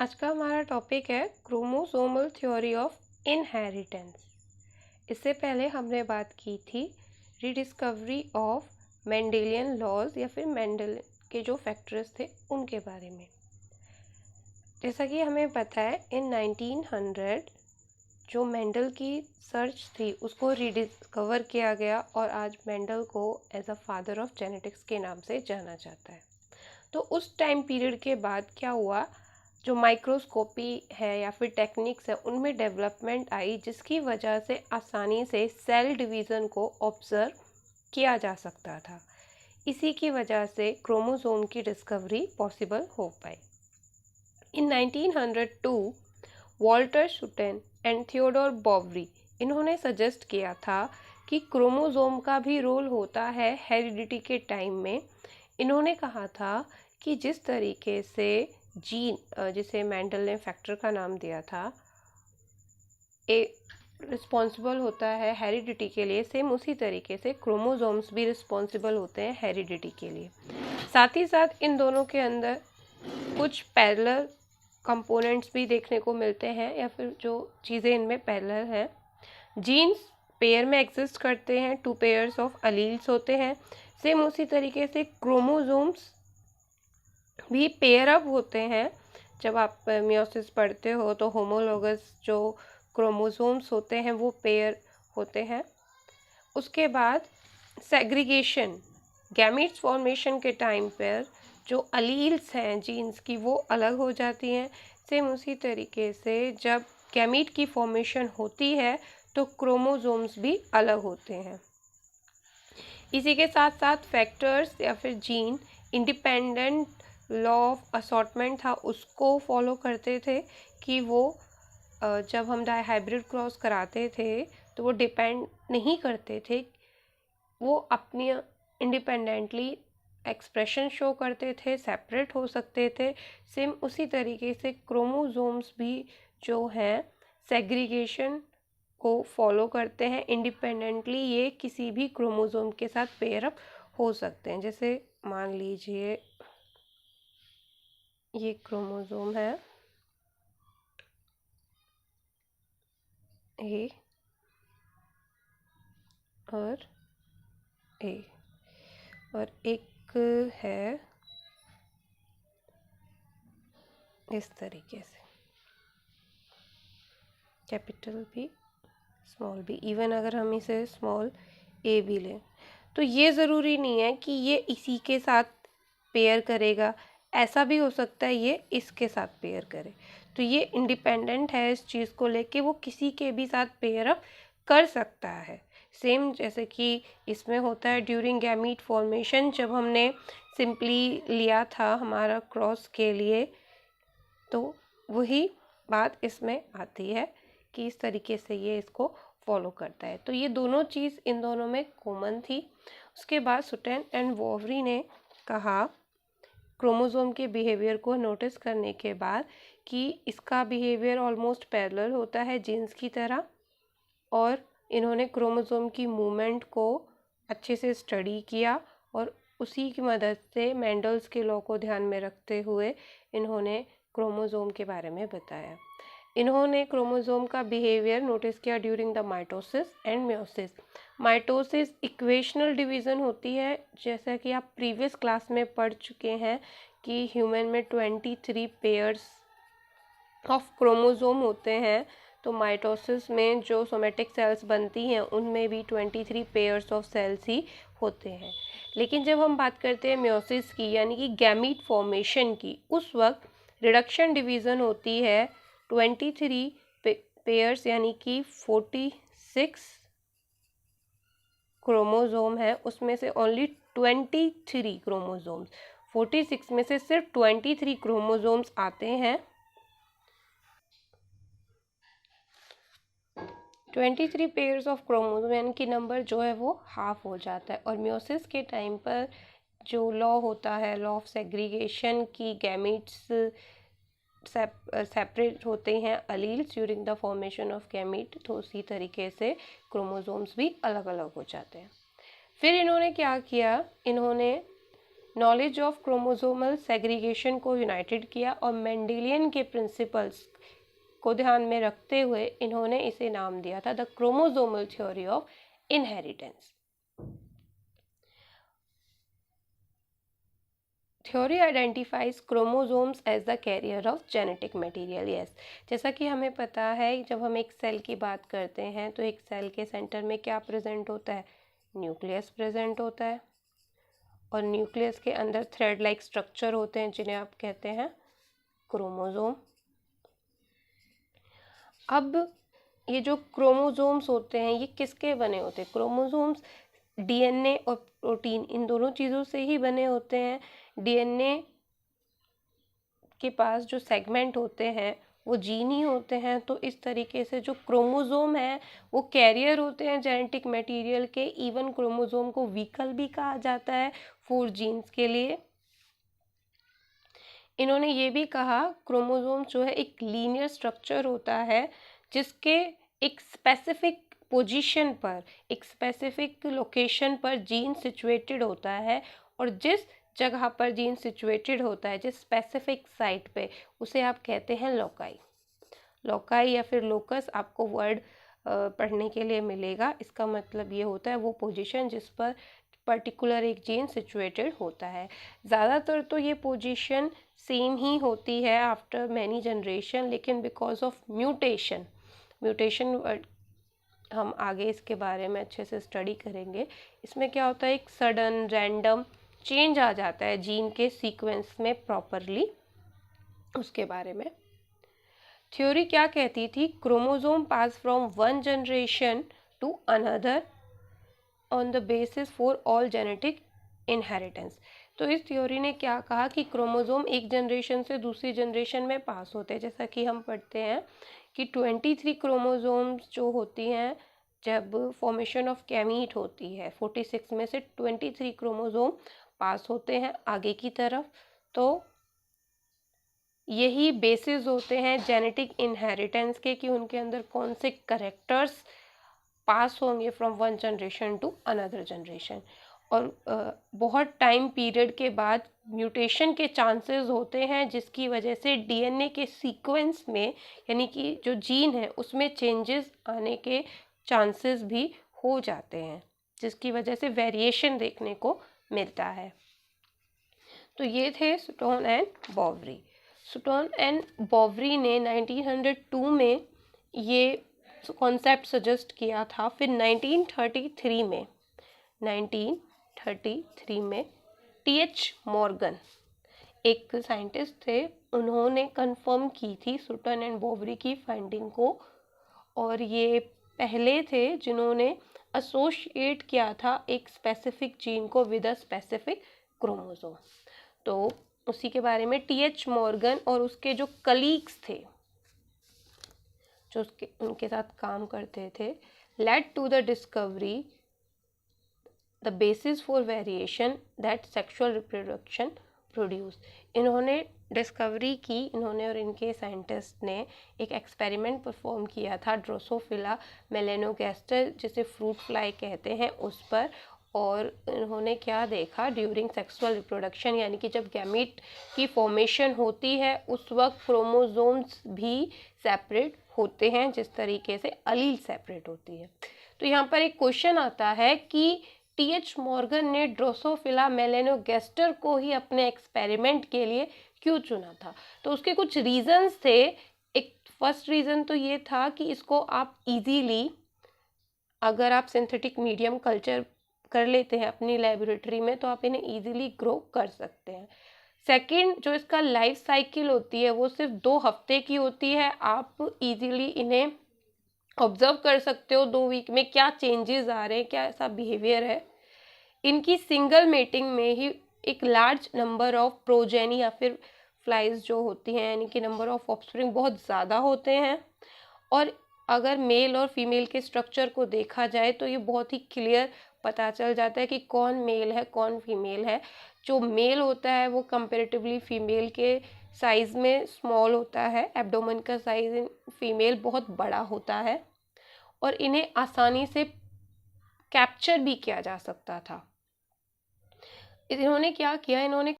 आज का हमारा टॉपिक है क्रोमोसोमल थ्योरी ऑफ इनहेरिटेंस। इससे पहले हमने बात की थी रीडिस्कवरी ऑफ मेंडेलियन लॉज या फिर मेंडल के जो फैक्टर्स थे उनके बारे में। जैसा कि हमें पता है इन 1900 जो मेंडल की सर्च थी उसको रीडिस्कवर किया गया और आज मेंडल को as a father of genetics के नाम से जाना जाता है। तो उस टाइम पीरियड के बाद क्या हुआ, जो माइक्रोस्कोपी है या फिर टेक्निक्स है उनमें डेवलपमेंट आई, जिसकी वजह से आसानी से सेल डिवीज़न को ऑब्जर्व किया जा सकता था। इसी की वजह से क्रोमोसोम की डिस्कवरी पॉसिबल हो पाई। इन 1902 वॉल्टर शुटेन एंड थियोडोर बॉवरी इन्होंने सजेस्ट किया था कि क्रोमोसोम का भी रोल होता है हेरिडिटी के टाइम में। इन्होंने कहा था कि जिस तरीके से जीन, जिसे मेंडल ने फैक्टर का नाम दिया था, रिस्पॉन्सिबल होता है हेरिडिटी के लिए, सेम उसी तरीके से क्रोमोसोम्स भी रिस्पॉन्सिबल होते हैं हेरिडिटी के लिए। साथ ही साथ इन दोनों के अंदर कुछ पैरेलल कंपोनेंट्स भी देखने को मिलते हैं, या फिर जो चीज़ें इनमें पैरेलल हैं। जीन्स पेयर में एग्जिस्ट करते हैं, 2 पेयर्स ऑफ अलील्स होते हैं। सेम उसी तरीके से क्रोमोसोम्स भी पेयर अप होते हैं। जब आप मियोसिस पढ़ते हो तो होमोलोगस जो क्रोमोसोम्स होते हैं वो पेयर होते हैं। उसके बाद सेग्रीगेशन, गैमीट्स फॉर्मेशन के टाइम पर जो अलील्स हैं जीन्स की वो अलग हो जाती हैं। सेम उसी तरीके से जब गैमीट की फॉर्मेशन होती है तो क्रोमोसोम्स भी अलग होते हैं। इसी के साथ साथ फैक्टर्स या फिर gene independent law of assortment था उसको फॉलो करते थे कि वो जब हम हाइब्रिड क्रॉस कराते थे तो वो डिपेंड नहीं करते थे, वो अपनी इंडिपेंडेंटली एक्सप्रेशन शो करते थे, सेपरेट हो सकते थे। सेम उसी तरीके से क्रोमोसोम्स भी जो हैं सेग्रीगेशन को फॉलो करते हैं इंडिपेंडेंटली। ये किसी भी क्रोमोसोम के साथ पेयर अप हो सकते हैं। जैसे मान लीजिए ये क्रोमोसोम है ए और ए, और एक है इस तरीके से capital B small B. Even अगर हम इसे स्मॉल ए भी लें तो ये ज़रूरी नहीं है कि ये इसी के साथ पेयर करेगा, ऐसा भी हो सकता है ये इसके साथ पेयर करे। तो ये इंडिपेंडेंट है इस चीज़ को लेके, वो किसी के भी साथ पेयर अप कर सकता है। सेम जैसे कि इसमें होता है ड्यूरिंग गैमीट फॉर्मेशन, जब हमने सिंपली लिया था हमारा क्रॉस के लिए, तो वही बात इसमें आती है कि इस तरीके से ये इसको फॉलो करता है। तो ये दोनों चीज़ इन दोनों में कॉमन थी। उसके बाद शुटेन एंड वॉवरी ने कहा क्रोमोसोम के बिहेवियर को नोटिस करने के बाद कि इसका बिहेवियर ऑलमोस्ट पैरेलल होता है जीन्स की तरह, और इन्होंने क्रोमोसोम की मूवमेंट को अच्छे से स्टडी किया और उसी की मदद से मेंडल्स के लॉ को ध्यान में रखते हुए इन्होंने क्रोमोसोम के बारे में बताया। इन्होंने क्रोमोसोम का बिहेवियर नोटिस किया during the mitosis and meiosis. Mitosis equational division होती है, जैसा कि आप प्रीवियस क्लास में पढ़ चुके हैं कि ह्यूमन में 23 पेयर्स ऑफ क्रोमोसोम होते हैं। तो माइटोसिस में जो सोमेटिक सेल्स बनती हैं उनमें भी 23 पेयर्स ऑफ सेल्स ही होते हैं। लेकिन जब हम बात करते हैं मियोसिस की, यानी कि गैमीट फॉर्मेशन की, उस वक्त रिडक्शन डिवीज़न होती है 23 पेयर्स यानी कि 46 क्रोमोसोम है, उसमें से ओनली 23 क्रोमोसोम्स, 46 में से सिर्फ 23 क्रोमोसोम्स आते हैं। 23 पेयर्स ऑफ क्रोमोसोम यानी कि नंबर जो है वो हाफ हो जाता है। और मियोसिस के टाइम पर जो लॉ होता है, लॉ ऑफ सेग्रीगेशन की, गैमीट्स सेपरेट होते हैं alleles during the formation of gamete, तो उसी तरीके से क्रोमोसोम्स भी अलग अलग हो जाते हैं। फिर इन्होंने क्या किया, इन्होंने नॉलेज ऑफ क्रोमोसोमल सेग्रीगेशन को यूनाइटेड किया और मेंडेलियन के प्रिंसिपल्स को ध्यान में रखते हुए इन्होंने इसे नाम दिया था the chromosomal theory of inheritance. Theory identifies chromosomes as the carrier of genetic material. Yes, जैसा कि हमें पता है जब हम एक सेल की बात करते हैं तो एक सेल के सेंटर में क्या प्रेजेंट होता है, न्यूक्लियस प्रेजेंट होता है और न्यूक्लियस के अंदर थ्रेड लाइक स्ट्रक्चर होते हैं जिन्हें आप कहते हैं क्रोमोसोम। अब ये जो क्रोमोसोम्स होते हैं ये किसके बने होते हैं? क्रोमोसोम्स डीएनए और प्रोटीन इन दोनों चीज़ों से ही बने होते हैं। डीएनए के पास जो सेगमेंट होते हैं वो जीन ही होते हैं, तो इस तरीके से जो क्रोमोसोम है वो कैरियर होते हैं जेनेटिक मटेरियल के। इवन क्रोमोसोम को व्हीकल भी कहा जाता है फॉर जीन्स के लिए। इन्होंने ये भी कहा क्रोमोसोम जो है एक लीनियर स्ट्रक्चर होता है जिसके एक स्पेसिफिक पोजीशन पर, एक स्पेसिफिक लोकेशन पर जीन सिचुएटेड होता है और जिस जगह पर जीन सिचुएटेड होता है, जिस स्पेसिफिक साइट पे, उसे आप कहते हैं लोकाई। लोकाई या फिर लोकस आपको वर्ड पढ़ने के लिए मिलेगा। इसका मतलब ये होता है वो पोजीशन जिस पर पर्टिकुलर एक जीन सिचुएटेड होता है। ज़्यादातर तो ये पोजीशन सेम ही होती है आफ्टर मैनी जनरेशन, लेकिन बिकॉज ऑफ म्यूटेशन हम आगे इसके बारे में अच्छे से स्टडी करेंगे। इसमें क्या होता है, एक सडन रैंडम चेंज आ जाता है जीन के सीक्वेंस में प्रॉपरली, उसके बारे में। थ्योरी क्या कहती थी, chromosome pass from one generation to another on the basis for all genetic inheritance. तो इस थ्योरी ने क्या कहा कि क्रोमोसोम एक जनरेशन से दूसरी जनरेशन में पास होते हैं। जैसा कि हम पढ़ते हैं कि 23 क्रोमोसोम्स जो होती हैं जब फॉर्मेशन ऑफ गैमीट होती है, 46 में से 23 क्रोमोसोम पास होते हैं आगे की तरफ। तो यही बेसिस होते हैं जेनेटिक इनहेरिटेंस के कि उनके अंदर कौन से करेक्टर्स पास होंगे from one generation to another generation. और बहुत टाइम पीरियड के बाद म्यूटेशन के चांसेस होते हैं जिसकी वजह से डीएनए के सीक्वेंस में, यानी कि जो जीन है उसमें चेंजेस आने के चांसेस भी हो जाते हैं, जिसकी वजह से वेरिएशन देखने को मिलता है। तो ये थे सुटोन एंड बॉवरी। सुटोन एंड बॉवरी ने 1902 में ये कॉन्सेप्ट सजेस्ट किया था। फिर 1933 में टी.एच. मॉर्गन एक साइंटिस्ट थे, उन्होंने कंफर्म की थी सुटन एंड बॉवरी की फाइंडिंग को, और ये पहले थे जिन्होंने एसोसिएट किया था एक स्पेसिफिक जीन को विद अ स्पेसिफिक क्रोमोसोम। तो उसी के बारे में टी.एच. मॉर्गन और उसके जो कलीग्स थे, जो उनके साथ काम करते थे, led to the discovery the basis for variation that sexual reproduction produce. इन्होंने डिस्कवरी की, इन्होंने और इनके साइंटिस्ट ने एक एक्सपेरिमेंट परफॉर्म किया था ड्रोसोफिला मेलेनोगैस्टर, जिसे फ्रूट फ्लाई कहते हैं, उस पर। और इन्होंने क्या देखा, ड्यूरिंग सेक्सुअल रिप्रोडक्शन, यानी कि जब गैमीट की फॉर्मेशन होती है उस वक्त क्रोमोसोम्स भी सेपरेट होते हैं जिस तरीके से अलील सेपरेट होती है। तो यहाँ पर एक क्वेश्चन आता है कि टी.एच. मॉर्गन ने ड्रोसोफिला मेलेनोगैस्टर को ही अपने एक्सपेरिमेंट के लिए क्यों चुना था? तो उसके कुछ रीजंस थे। एक फर्स्ट रीज़न तो ये था कि इसको आप इजीली, अगर आप सिंथेटिक मीडियम कल्चर कर लेते हैं अपनी लेबोरेटरी में, तो आप इन्हें इजीली ग्रो कर सकते हैं। सेकंड, जो इसका लाइफ साइकिल होती है वो सिर्फ 2 हफ्ते की होती है। आप इजीली इन्हें ऑब्जर्व कर सकते हो 2 वीक में क्या चेंजेस आ रहे हैं, क्या ऐसा बिहेवियर है। इनकी सिंगल मेटिंग में ही एक लार्ज नंबर ऑफ प्रोजेनी या फिर फ्लाइज जो होती हैं, यानी कि नंबर ऑफ ऑफस्प्रिंग बहुत ज़्यादा होते हैं। और अगर मेल और फीमेल के स्ट्रक्चर को देखा जाए तो ये बहुत ही क्लियर पता चल जाता है कि कौन मेल है कौन फीमेल है। जो मेल होता है वो कंपैरेटिवली फीमेल के साइज़ में स्मॉल होता है, एब्डोमेन का साइज़ इन फीमेल बहुत बड़ा होता है, और इन्हें आसानी से कैप्चर भी किया जा सकता था। इन्होंने क्या किया, इन्होंने